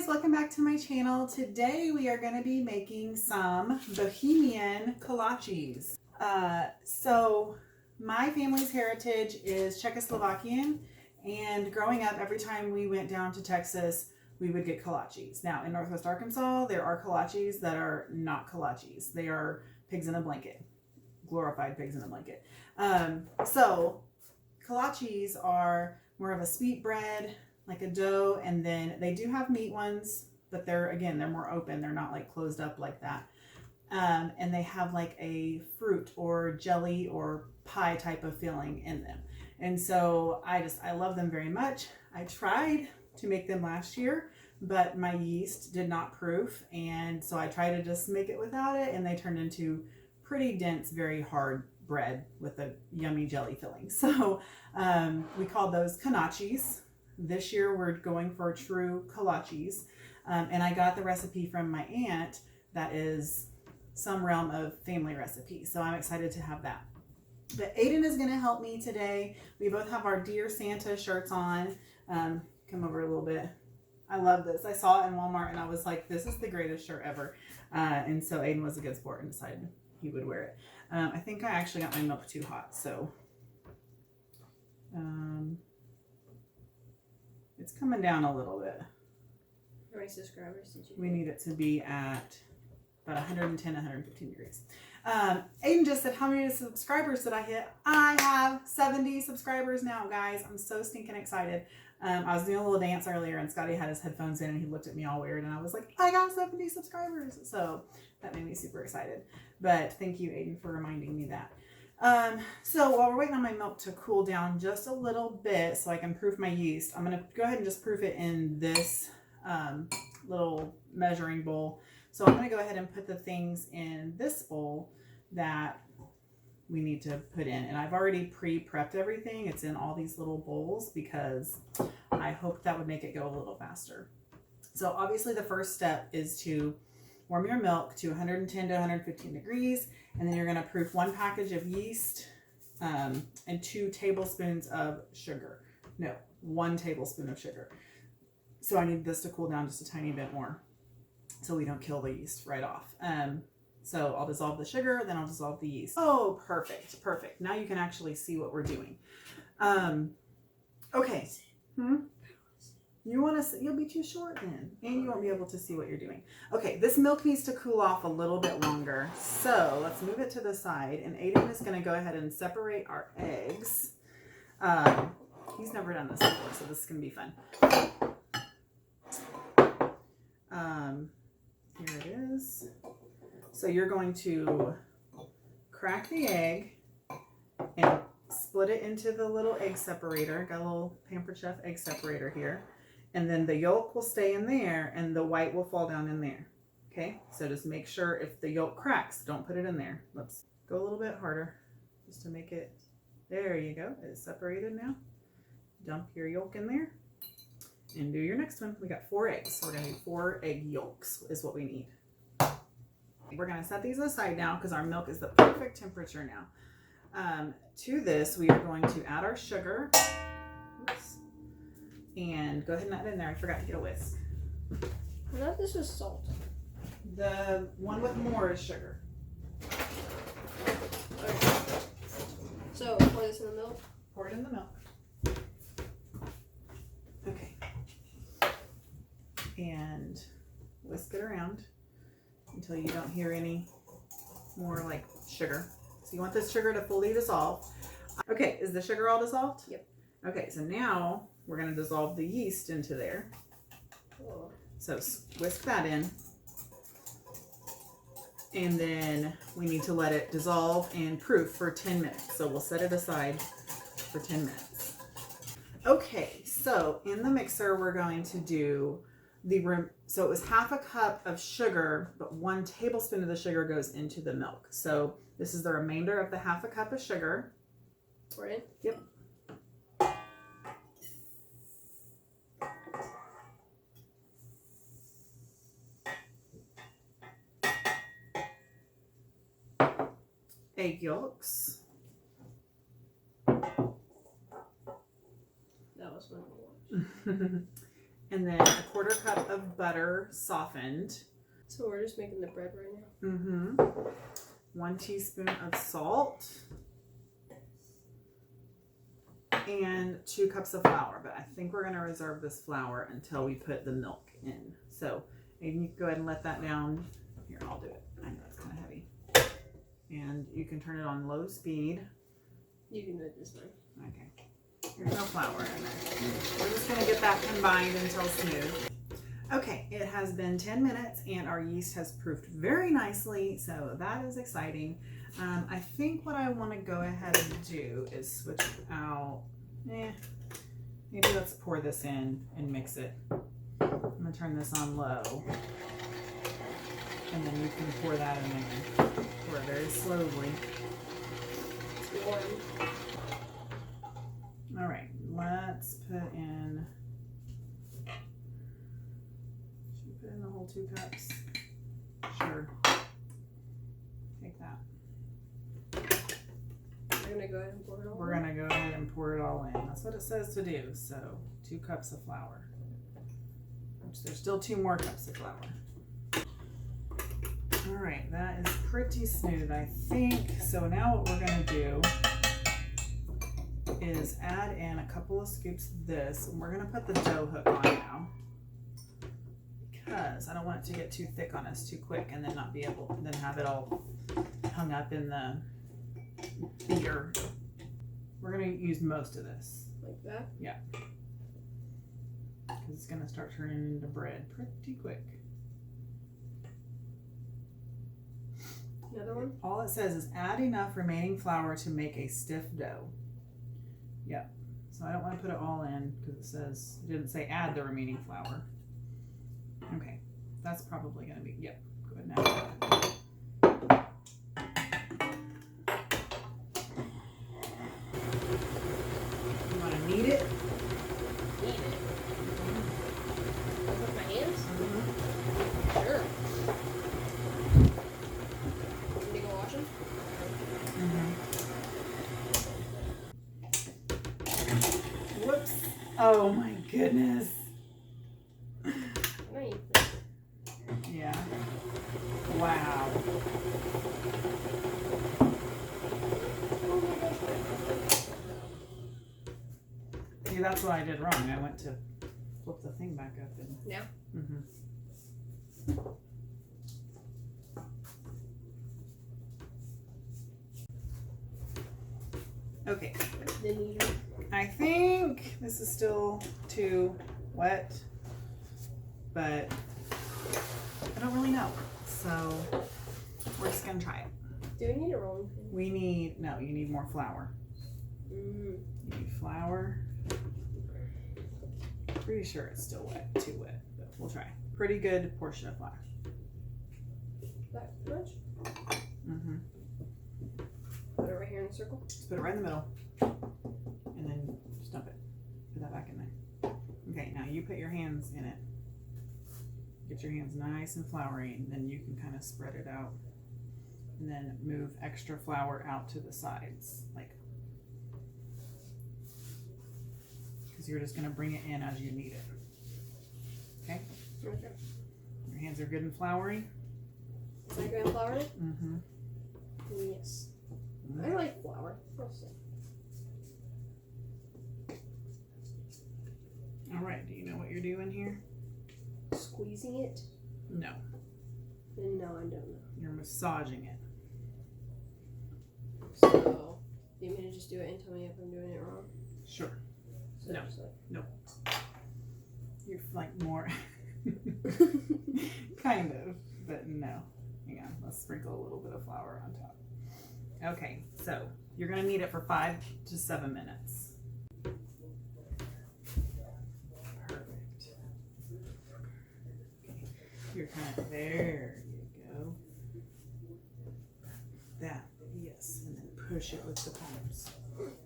welcome back to my channel. Today we are going to be making some Bohemian Kolaches. So my family's heritage is Czechoslovakian, and growing up, every time we went down to Texas, we would get kolaches. Now in Northwest Arkansas, there are kolaches that are not kolaches. They are pigs in a blanket, glorified pigs in a blanket. So kolaches are more of a sweet bread, like a dough, and then they do have meat ones, but they're more open. They're not like closed up like that. And they have like a fruit or jelly or pie type of filling in them. And so I love them very much. I tried to make them last year, but my yeast did not proof. And so I tried to just make it without it, and they turned into pretty dense, very hard bread with a yummy jelly filling. So we call those kolaches. This year we're going for true kolaches. And I got the recipe from my aunt that is some realm of family recipe. So I'm excited to have that. But Ayden is going to help me today. We both have our Dear Santa shirts on. Come over a little bit. I love this. I saw it in Walmart and I was like, this is the greatest shirt ever. And so Ayden was a good sport and decided he would wear it. I think I actually got my milk too hot. So it's coming down a little bit. How many subscribers did you We need it to be at about 110, 115 degrees. Ayden just said, how many subscribers did I hit? I have 70 subscribers now, guys. I'm so stinking excited. I was doing a little dance earlier and Scotty had his headphones in and he looked at me all weird and I was like, I got 70 subscribers. So that made me super excited. But thank you, Ayden, for reminding me that. So while we're waiting on my milk to cool down just a little bit so I can proof my yeast, I'm going to go ahead and just proof it in this little measuring bowl. So I'm going to go ahead and put the things in this bowl that we need to put in. And I've already pre-prepped everything. It's in all these little bowls because I hoped that would make it go a little faster. So obviously the first step is to warm your milk to 110 to 115 degrees. And then you're going to proof 1 package of yeast and 2 tablespoons of sugar. No, 1 tablespoon of sugar. So I need this to cool down just a tiny bit more so we don't kill the yeast right off. So I'll dissolve the sugar, then I'll dissolve the yeast. Oh, perfect, perfect. Now you can actually see what we're doing. Okay. You want to? You'll be too short then, and you won't be able to see what you're doing. Okay, this milk needs to cool off a little bit longer. So let's move it to the side, and Ayden is going to go ahead and separate our eggs. He's never done this before, so this is going to be fun. Here it is. So you're going to crack the egg and split it into the little egg separator. Got a little Pampered Chef egg separator here. And then the yolk will stay in there and the white will fall down in there. Okay, so just make sure if the yolk cracks, don't put it in there. Let's go a little bit harder just to make it. There you go. It's separated now. Dump your yolk in there and do your next one. We got 4 eggs. So we're going to need 4 egg yolks is what we need. We're going to set these aside now because our milk is the perfect temperature now. To this, we are going to add our sugar. Oops. And go ahead and add it in there. I forgot to get a whisk. I thought this was salt. The one with more is sugar. Okay. So pour this in the milk? Pour it in the milk. Okay. And whisk it around until you don't hear any more like sugar. So you want this sugar to fully dissolve. Okay, is the sugar all dissolved? Yep. Okay, so now we're going to dissolve the yeast into there. Whoa. So whisk that in. And then we need to let it dissolve and proof for 10 minutes. So we'll set it aside for 10 minutes. Okay, so in the mixer, we're going to do so it was half a cup of sugar, but 1 tablespoon of the sugar goes into the milk. So this is the remainder of the half a cup of sugar. Pour it in? Yep. Egg yolks. That was one of the ones. And then a 1/4 cup of butter softened. So we're just making the bread right now. Mm-hmm. 1 teaspoon of salt. And 2 cups of flour. But I think we're going to reserve this flour until we put the milk in. So Ayden, you can go ahead and let that down. Here, I'll do it. I know it's kind of heavy. And you can turn it on low speed. You can do it this time. Okay. There's no flour in there. We're just going to get that combined until smooth. Okay, it has been 10 minutes and our yeast has proofed very nicely, so that is exciting. I think what I want to go ahead and do is switch out. Maybe let's pour this in and mix it. I'm going to turn this on low. And then you can pour that in there. Pour it very slowly. It's warm. All right, let's put in. Should we put in the whole 2 cups? Sure. Take that. We're gonna go ahead and pour it all. We're gonna go ahead and pour it all in. That's what it says to do. So 2 cups of flour. Which there's still 2 more cups of flour. All right, that is pretty smooth, I think. So now what we're gonna do is add in a couple of scoops of this, and we're gonna put the dough hook on now because I don't want it to get too thick on us too quick and then not be able to then have it all hung up in the beater. We're gonna use most of this. Like that? Yeah. Because it's gonna start turning into bread pretty quick. Another one? All it says is add enough remaining flour to make a stiff dough. Yep. So I don't want to put it all in because it didn't say add the remaining flour. Okay. That's probably going to be, yep. Go ahead now. You want to knead it? Knead it. With my hands? Mm-hmm. Sure. Need to go wash them? Mm-hmm. Whoops. Oh my goodness. Nice. Yeah. Wow. See, that's what I did wrong. I went to flip the thing back up and. Now? Mm-hmm. Okay. Then you I think this is still too wet, but I don't really know. So we're just gonna try it. do we need a rolling pin? You need more flour. Mm. You need flour. Pretty sure it's still wet, too wet, but we'll try. Pretty good portion of flour. That much? Mm-hmm. Put it right here in the circle. Just put it right in the middle, and then just dump it. Put that back in there. Okay, now you put your hands in it. Get your hands nice and floury, and then you can kind of spread it out. And then move extra flour out to the sides, like, because you're just going to bring it in as you need it. Okay? Okay. Your hands are good and floury? Is that good and floury? Mm-hmm. Yes. I like flour. All right, do you know what you're doing here? Squeezing it? No. No, I don't know. You're massaging it. So, do you want me to just do it and tell me if I'm doing it wrong? Sure. So No. just like... No. You're like more... kind of, but no. Hang on, let's sprinkle a little bit of flour on top. Okay, so you're going to knead it for 5 to 7 minutes. Perfect. Okay. You're kind of, there you go. That, yes, and then push it with the palms.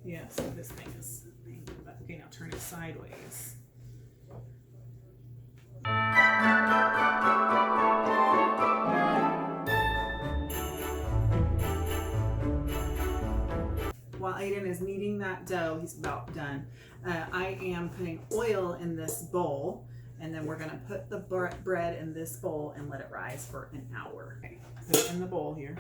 Yeah, so this thing is, okay, now turn it sideways. While Ayden is kneading that dough, he's about done. I am putting oil in this bowl, And then we're gonna put the bread in this bowl and let it rise for an hour. Okay, put it in the bowl here.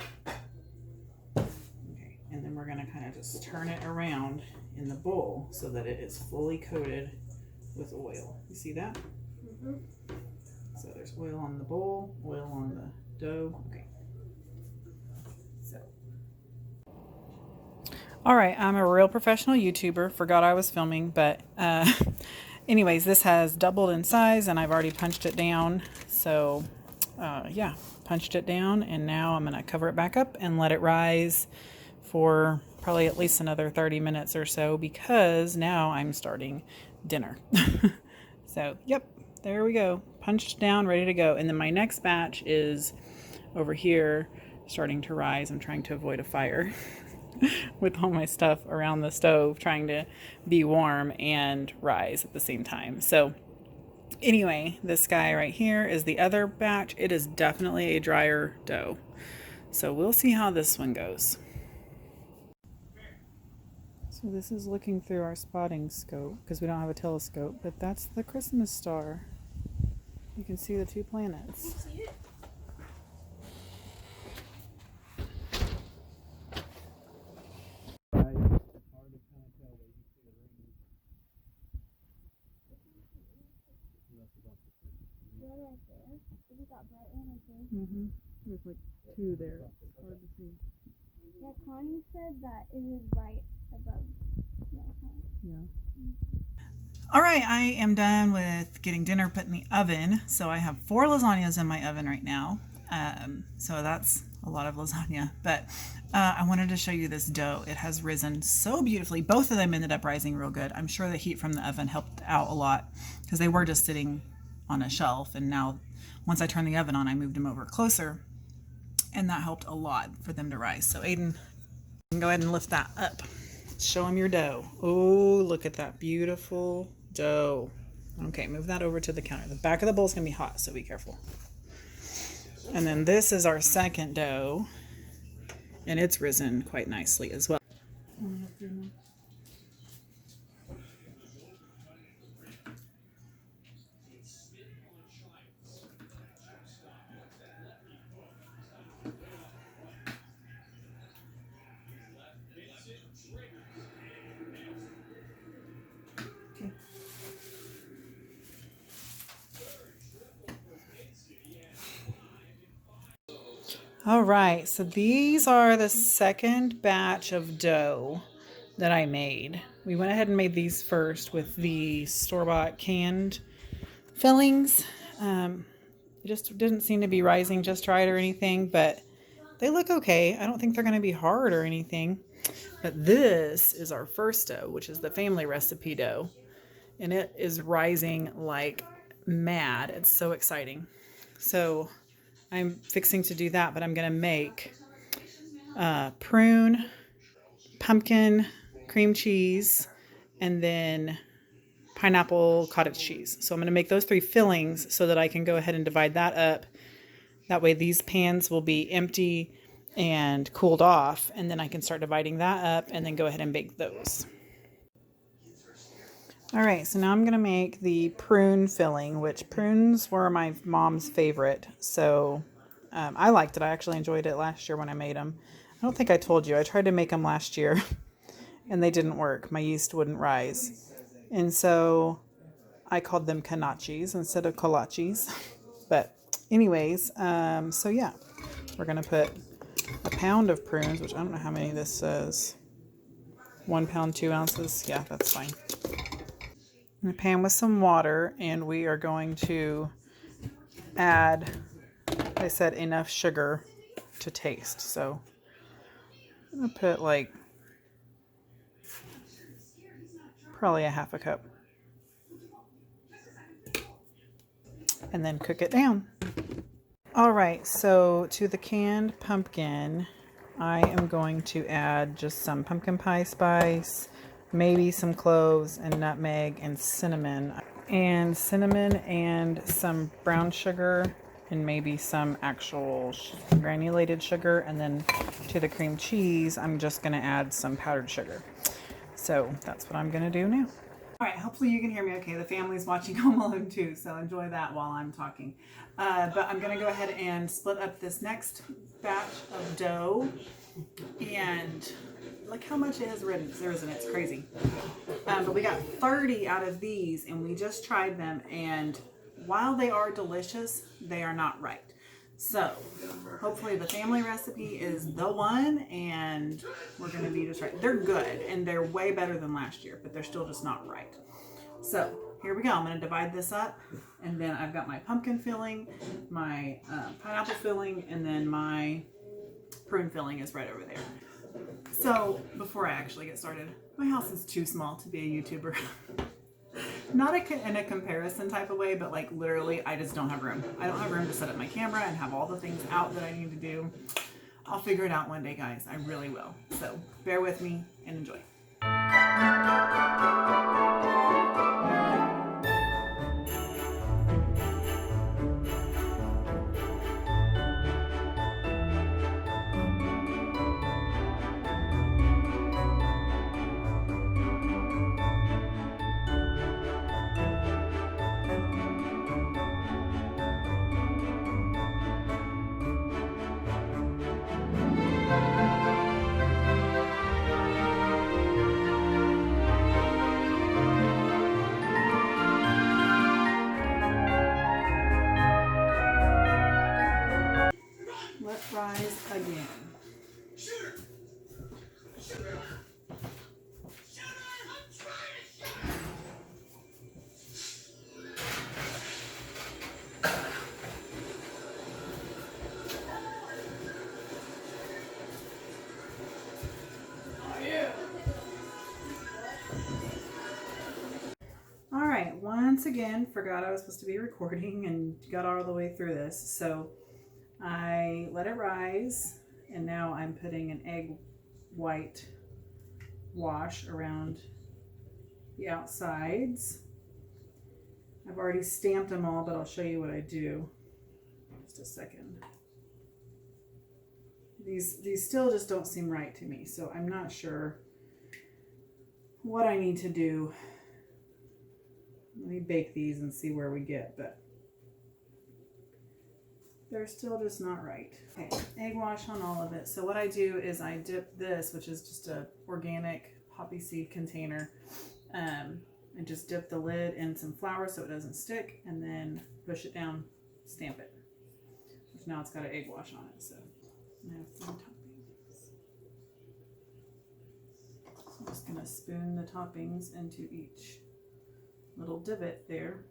Okay, and then we're gonna kind of just turn it around in the bowl so that it is fully coated with oil. You see that? Mm-hmm. So there's oil on the bowl, oil on the dough. Okay. So. All right, I'm a real professional YouTuber. Forgot I was filming, but anyways, this has doubled in size and I've already punched it down. So yeah, punched it down, and now I'm gonna cover it back up and let it rise for probably at least another 30 minutes or so, because now I'm starting dinner. So, yep, there we go. Punched down, ready to go. And then my next batch is over here starting to rise. I'm trying to avoid a fire with all my stuff around the stove, trying to be warm and rise at the same time. So anyway, this guy right here is the other batch. It is definitely a drier dough. So we'll see how this one goes. So this is looking through our spotting scope, because we don't have a telescope, but that's the Christmas star. You can see the two planets. Can you see it? Mm-hmm. There's like two there. It's hard to see. Yeah, Connie said that it is right above. Yeah. All right, I am done with getting dinner put in the oven. So I have 4 lasagnas in my oven right now. So that's a lot of lasagna. But I wanted to show you this dough. It has risen so beautifully. Both of them ended up rising real good. I'm sure the heat from the oven helped out a lot, because they were just sitting on a shelf. And now once I turned the oven on, I moved them over closer. And that helped a lot for them to rise. So Ayden, you can go ahead and lift that up. Show them your dough. Oh, look at that beautiful dough. Okay, move that over to the counter. The back of the bowl is going to be hot, so be careful. And then this is our second dough, and it's risen quite nicely as well. All right, so these are the second batch of dough that I made. We went ahead and made these first with the store-bought canned fillings. It just didn't seem to be rising just right or anything, but they look okay. I don't think they're going to be hard or anything. But this is our first dough, which is the family recipe dough. And it is rising like mad. It's so exciting. So I'm fixing to do that, but I'm going to make prune, pumpkin, cream cheese, and then pineapple cottage cheese. So I'm going to make those 3 fillings so that I can go ahead and divide that up. That way these pans will be empty and cooled off, and then I can start dividing that up and then go ahead and bake those. All right, so now I'm going to make the prune filling, which prunes were my mom's favorite. So I liked it. I actually enjoyed it last year when I made them. I don't think I told you. I tried to make them last year and they didn't work. My yeast wouldn't rise. And so I called them kolaches instead of kolaches. But anyways, so yeah, we're going to put a pound of prunes, which I don't know how many this says. 1 pound, 2 ounces. Yeah, that's fine. In a pan with some water, and we are going to add, I said, enough sugar to taste. So I'm going to put like probably a half a cup. And then cook it down. All right, so to the canned pumpkin, I am going to add just some pumpkin pie spice, maybe some cloves and nutmeg and cinnamon. And some brown sugar and maybe some actual granulated sugar. And then to the cream cheese, I'm just going to add some powdered sugar. So that's what I'm going to do now. All right, hopefully you can hear me okay. The family's watching Home Alone 2, so enjoy that while I'm talking. But I'm gonna go ahead and split up this next batch of dough, and look how much it has risen. It's crazy. But we got 30 out of these, and we just tried them, and while they are delicious, they are not right. So hopefully the family recipe is the one, and we're gonna be just right. They're good, and they're way better than last year, but they're still just not right. So here we go. I'm gonna divide this up, and then I've got my pumpkin filling, my pineapple filling, and then my prune filling is right over there. So before I actually get started, my house is too small to be a YouTuber. Not in a comparison type of way, but like literally I just don't have room. I don't have room to set up my camera and have all the things out that I need to do. I'll figure it out one day, guys. I really will. So bear with me and enjoy. Let rise again. All right, once again, forgot I was supposed to be recording and got all the way through this. So I let it rise, and now I'm putting an egg white wash around the outsides. I've already stamped them all, but I'll show you what I do. Just a second. These still just don't seem right to me, so I'm not sure what I need to do. Let me bake these and see where we get, but they're still just not right. Okay, egg wash on all of it. So what I do is I dip this, which is just a organic poppy seed container, and just dip the lid in some flour so it doesn't stick, and then push it down, stamp it. Which now it's got an egg wash on it. So I have 3 toppings. So I'm just gonna spoon the toppings into each little divot there.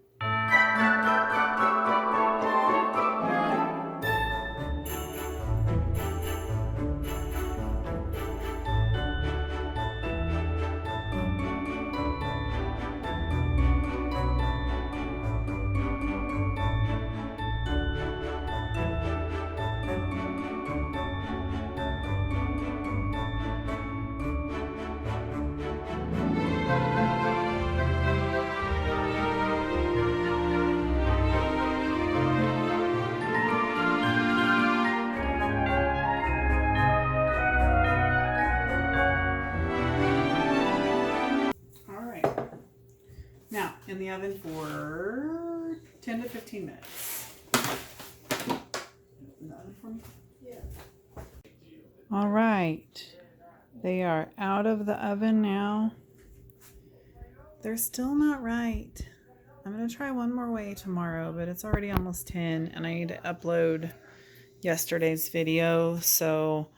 Now, in the oven for 10 to 15 minutes. In the oven for me? Yeah. All right. They are out of the oven now. They're still not right. I'm going to try one more way tomorrow, but it's already almost 10 and I need to upload yesterday's video. So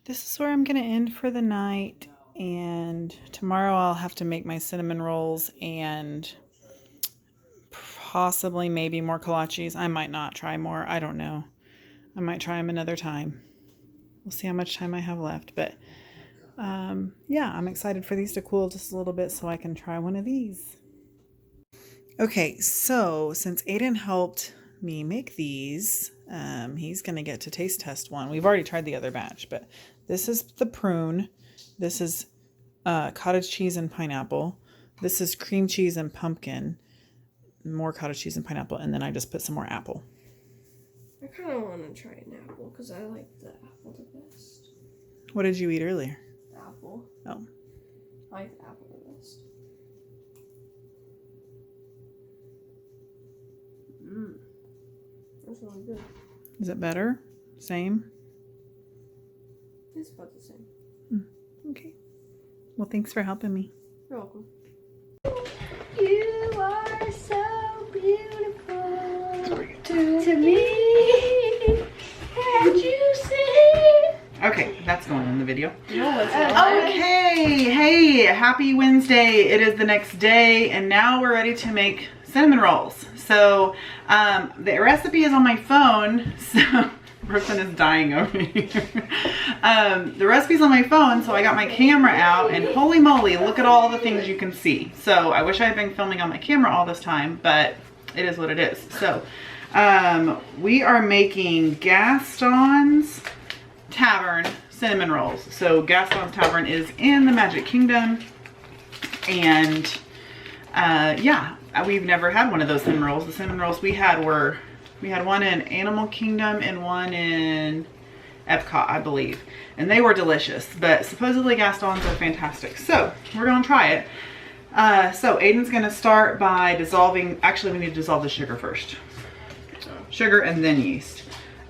this is where I'm going to end for the night. And tomorrow I'll have to make my cinnamon rolls and possibly maybe more kolaches. I might not try more. I don't know. I might try them another time. We'll see how much time I have left. But yeah, I'm excited for these to cool just a little bit so I can try one of these. Okay, so since Ayden helped me make these, he's going to get to taste test one. We've already tried the other batch, but this is the prune. This is cottage cheese and pineapple. This is cream cheese and pumpkin. More cottage cheese and pineapple. And then I just put some more apple. I kind of want to try an apple because I like the apple the best. What did you eat earlier? Apple. Oh. I like the apple the best. That's really good. Is it better? Same? It's about the same. Okay. Well, thanks for helping me. You're welcome. You are so beautiful to me. Can't you see? Okay, that's going in the video. No, it's not. Okay, hey, happy Wednesday. It is the next day, and now we're ready to make cinnamon rolls. So the recipe is on my phone, so Brooklyn is dying over here. The recipe's on my phone, so I got my camera out, and holy moly, look at all the things you can see. So I wish I had been filming on my camera all this time, but it is what it is. So we are making Gaston's Tavern cinnamon rolls. So Gaston's Tavern is in the Magic Kingdom, and yeah, we've never had one of those cinnamon rolls. The cinnamon rolls we had one in Animal Kingdom and one in Epcot, I believe, and they were delicious, but supposedly Gaston's are fantastic. So we're gonna try it. So Ayden's gonna start by dissolving, actually we need to dissolve the sugar first. Sugar and then yeast.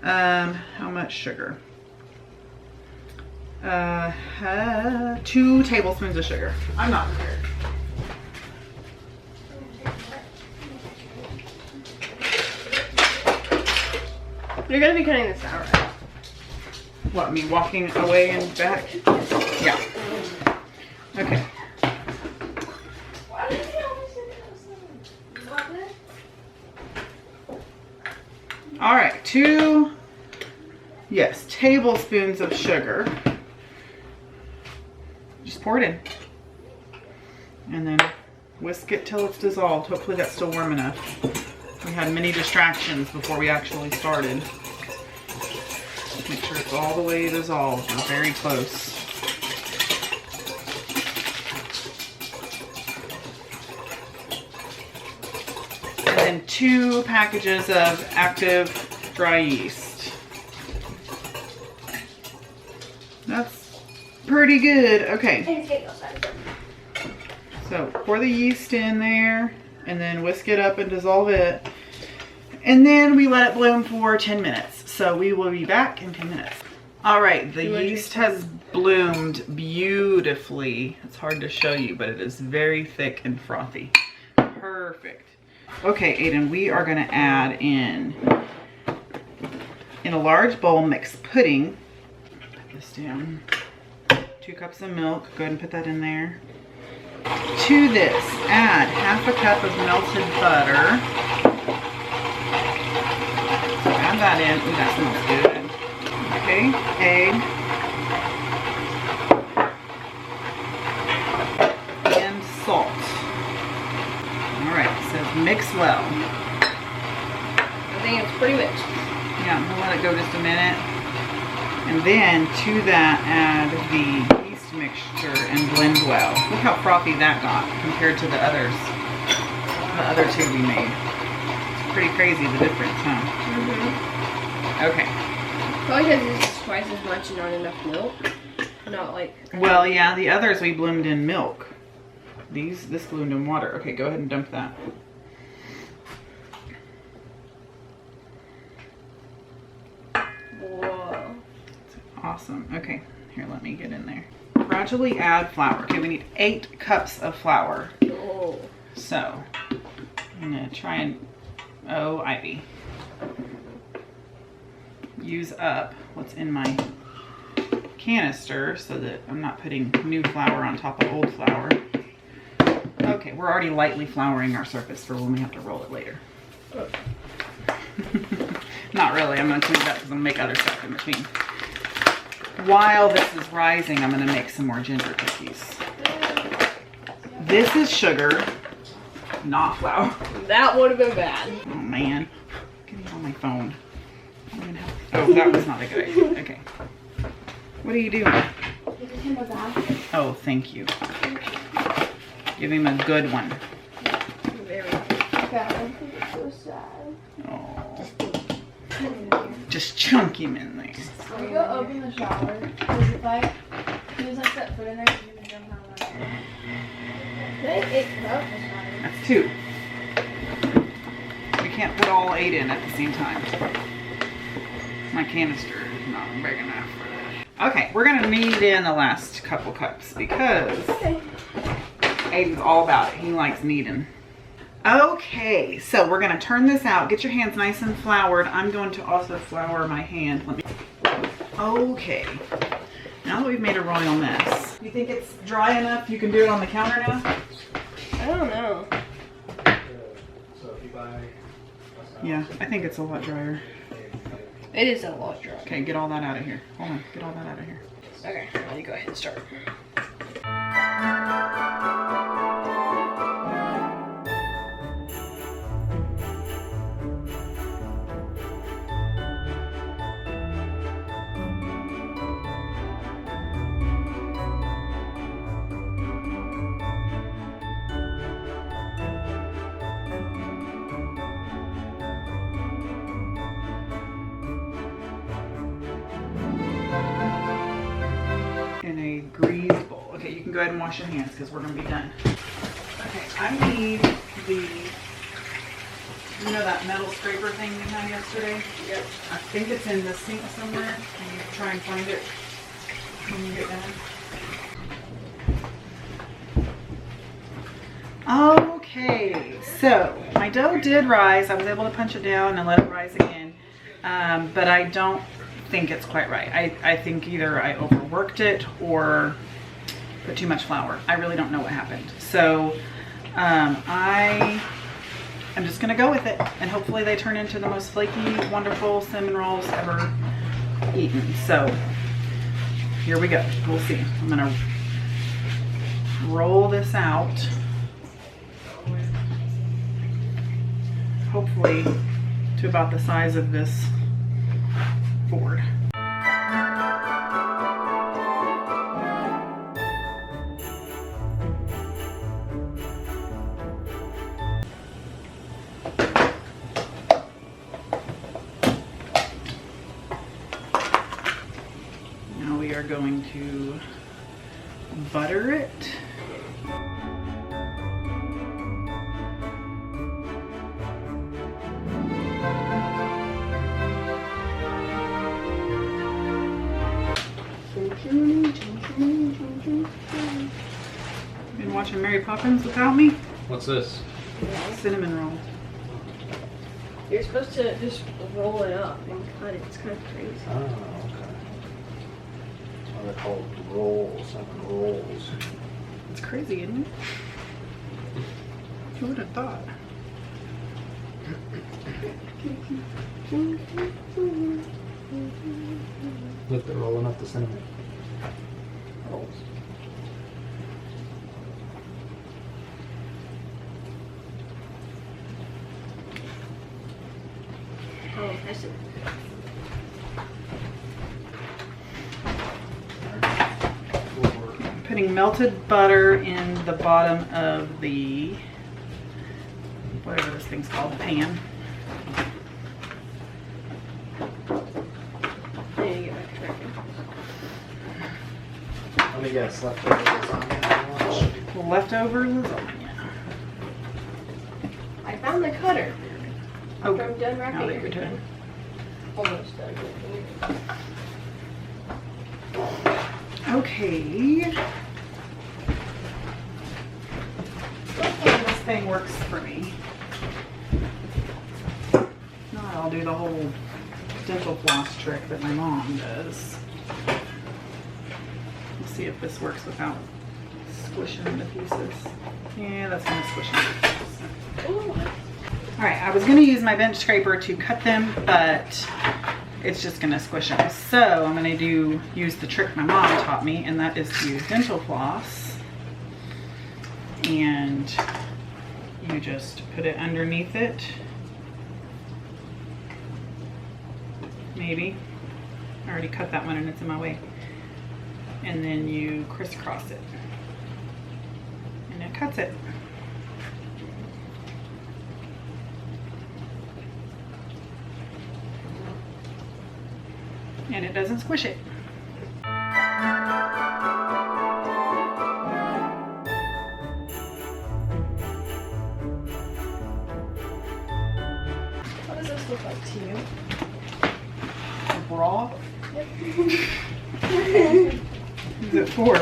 How much sugar? 2 tablespoons of sugar. I'm not prepared. You're gonna be cutting this out, right? What, me walking away and back? Yeah. Okay. Why did you always say that? All right, 2, yes, tablespoons of sugar. Just pour it in. And then whisk it till it's dissolved. Hopefully that's still warm enough. We had many distractions before we actually started. Make sure it's all the way dissolved. We're very close. And then 2 packages of active dry yeast. That's pretty good. Okay. So pour the yeast in there and then whisk it up and dissolve it. And then we let it bloom for 10 minutes. So we will be back in 10 minutes. All right, the yeast has bloomed beautifully. It's hard to show you, but it is very thick and frothy. Perfect. Okay, Ayden, we are gonna add in a large bowl mixed pudding. Put this down. 2 cups of milk, go ahead and put that in there. To this, add half a cup of melted butter. So add that in. Ooh, that smells good. Okay, egg. And salt. All right, it says mix well. I think it's pretty mixed. Yeah, we'll let it go just a minute. And then to that, add the yeast mixture and blend well. Look how frothy that got compared to the other 2 we made. It's pretty crazy the difference, huh? Okay. Probably because this is twice as much and not enough milk. Not like. Well, yeah, the others we bloomed in milk. This bloomed in water. Okay, go ahead and dump that. Whoa. Awesome. Okay, here, let me get in there. Gradually add flour. Okay, we need 8 cups of flour. Oh. So, I'm gonna try and, Ivy, use up what's in my canister so that I'm not putting new flour on top of old flour. Okay, we're already lightly flouring our surface for when we have to roll it later. Okay. Not really, I'm gonna clean it up because I'm gonna make other stuff in between. While this is rising, I'm gonna make some more ginger cookies. This is sugar, not flour. That would have been bad. Oh man, get me on my phone. Oh, that was not a good idea. Okay. What are you doing? Give him a bath. Oh, thank you. Give him a good one. Very good. God, I think it's so sad. Oh. Just chunk him in there. Can we go open the shower? Because if I use like that foot in there, you're gonna jump out of my hair. I think 8 cups is fine. That's 2. We can't put all 8 in at the same time. My canister is not big enough for that. Okay, we're gonna knead in the last couple cups because Ayden's all about it. He likes kneading. Okay, so we're gonna turn this out. Get your hands nice and floured. I'm going to also flour my hand. Okay, now that we've made a royal mess. You think it's dry enough you can do it on the counter now? I don't know. Yeah, I think it's a lot drier. It is a lot drier. Okay, get all that out of here. Hold on, get all that out of here. Okay, let me go ahead and start. In a grease bowl. Okay, you can go ahead and wash your hands because we're going to be done. Okay, I need the, you know that metal scraper thing we had yesterday? Yep. I think it's in the sink somewhere. Can you try and find it when you get done? Okay, so my dough did rise. I was able to punch it down and let it rise again, but I don't think it's quite right. I think either I overworked it or put too much flour. I really don't know what happened. So I'm just gonna go with it, and hopefully they turn into the most flaky, wonderful cinnamon rolls ever eaten. So here we go. We'll see. I'm gonna roll this out. Hopefully to about the size of this board. Now we are going to butter it. Been watching Mary Poppins without me? What's this? Cinnamon roll. You're supposed to just roll it up and cut it. It's kind of crazy. Oh, okay. Oh, they're called rolls, cinnamon rolls. It's crazy, isn't it? Who would have thought? Look, they're rolling up the cinnamon rolls. Oh, impressive. Putting melted butter in the bottom of the, whatever this thing's called, the pan. Let me guess, leftover lasagna for lunch. Leftover lasagna. I found the cutter. Oh, I'm done now wrapping that you're everything. done. Almost done. Okay. Hopefully this thing works for me. If not, I'll do the whole dental floss trick that my mom does. We'll see if this works without squishing the pieces. Yeah, that's gonna squish them. Ooh. All right, I was gonna use my bench scraper to cut them, but it's just gonna squish them. So I'm gonna use the trick my mom taught me, and that is to use dental floss. And you just put it underneath it. Maybe. I already cut that one and it's in my way. And then you crisscross it. And it cuts it. And it doesn't squish it. A bra? Yep. Who's it for?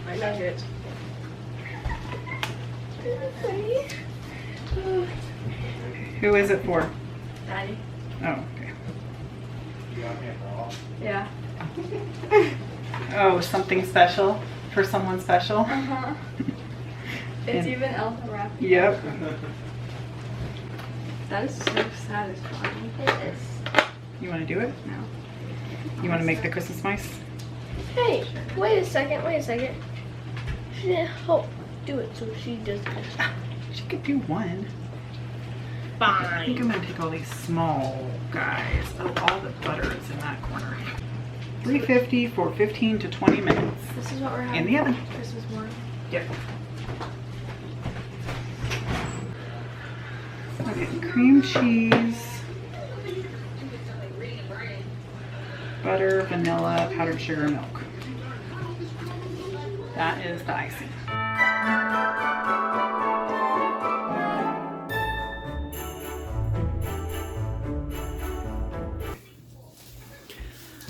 I like it. Who is it for? Daddy. Oh, okay. You got me a bra? Yeah. Oh, something special for someone special? Uh-huh. It's And- even elf wrapped. Yep. That is so satisfying. It is. You want to do it? No. You want to make the Christmas mice? Hey, wait a second. She didn't help do it, so she does it. She could do one. I think I'm Fine. going to take all these small guys. Oh, all the butter is in that corner. 350 for 15 to 20 minutes. This is what we're In having the oven. for Christmas morning. Yep. Okay, cream cheese, butter, vanilla, powdered sugar, milk. That is the icing.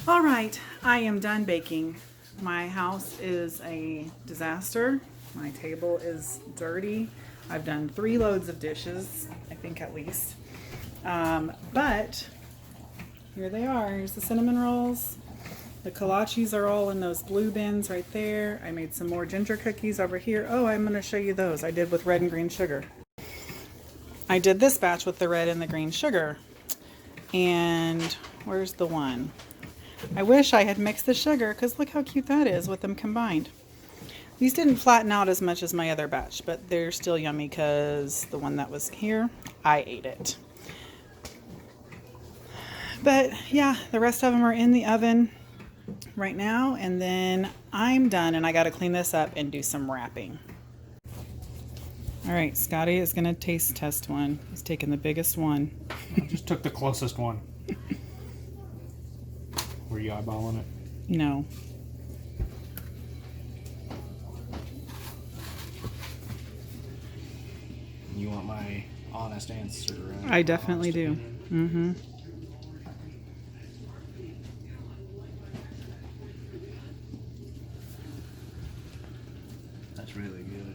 All right, I am done baking. My house is a disaster. My table is dirty. I've done 3 loads of dishes, I think at least. But here they are. Here's the cinnamon rolls. The kolaches are all in those blue bins right there. I made some more ginger cookies over here. Oh, I'm going to show you those. I did with red and green sugar. I did this batch with the red and the green sugar. And where's the one? I wish I had mixed the sugar because look how cute that is with them combined. These didn't flatten out as much as my other batch, but they're still yummy because the one that was here, I ate it. But yeah, the rest of them are in the oven right now, and then I'm done and I got to clean this up and do some wrapping. All right, Scotty is going to taste test one. He's taking the biggest one. I just took the closest one. Were you eyeballing it? No. You want my honest answer, right? I definitely do. Mm-hmm. That's really good.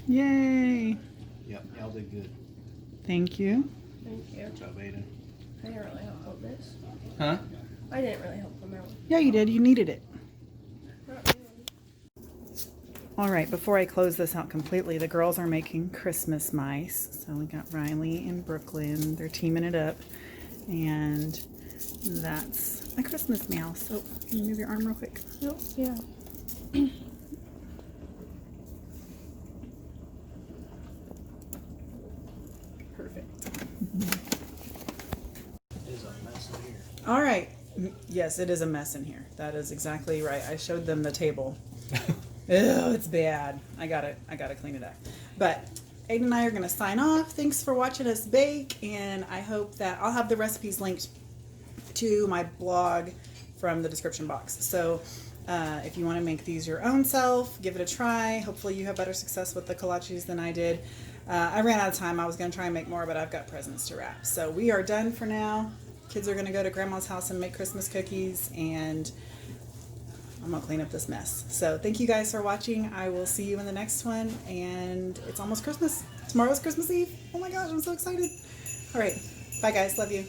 Yay. Yep, y'all did good. Thank you. Thank you. Good job, Ayden. I didn't really help with this. Huh? I didn't really help on that one. Yeah, you did. You needed it. Not really. All right, before I close this out completely, the girls are making Christmas mice. So we got Riley and Brooklyn. They're teaming it up. And that's a Christmas mouse. Oh, can you move your arm real quick? Oh, yeah. Perfect. It is a mess in here. All right. Yes, it is a mess in here. That is exactly right. I showed them the table. Ew, it's bad. I gotta clean it up. But Ayden and I are gonna sign off. Thanks for watching us bake, and I hope that I'll have the recipes linked to my blog from the description box. So if you want to make these your own self, give it a try. Hopefully you have better success with the kolaches than I did. I ran out of time. I was gonna try and make more, but I've got presents to wrap. So we are done for now. Kids are gonna go to Grandma's house and make Christmas cookies, and I'm gonna clean up this mess. So thank you guys for watching. I will see you in the next one, and it's almost Christmas. Tomorrow's Christmas Eve. Oh my gosh, I'm so excited. All right, bye guys, love you.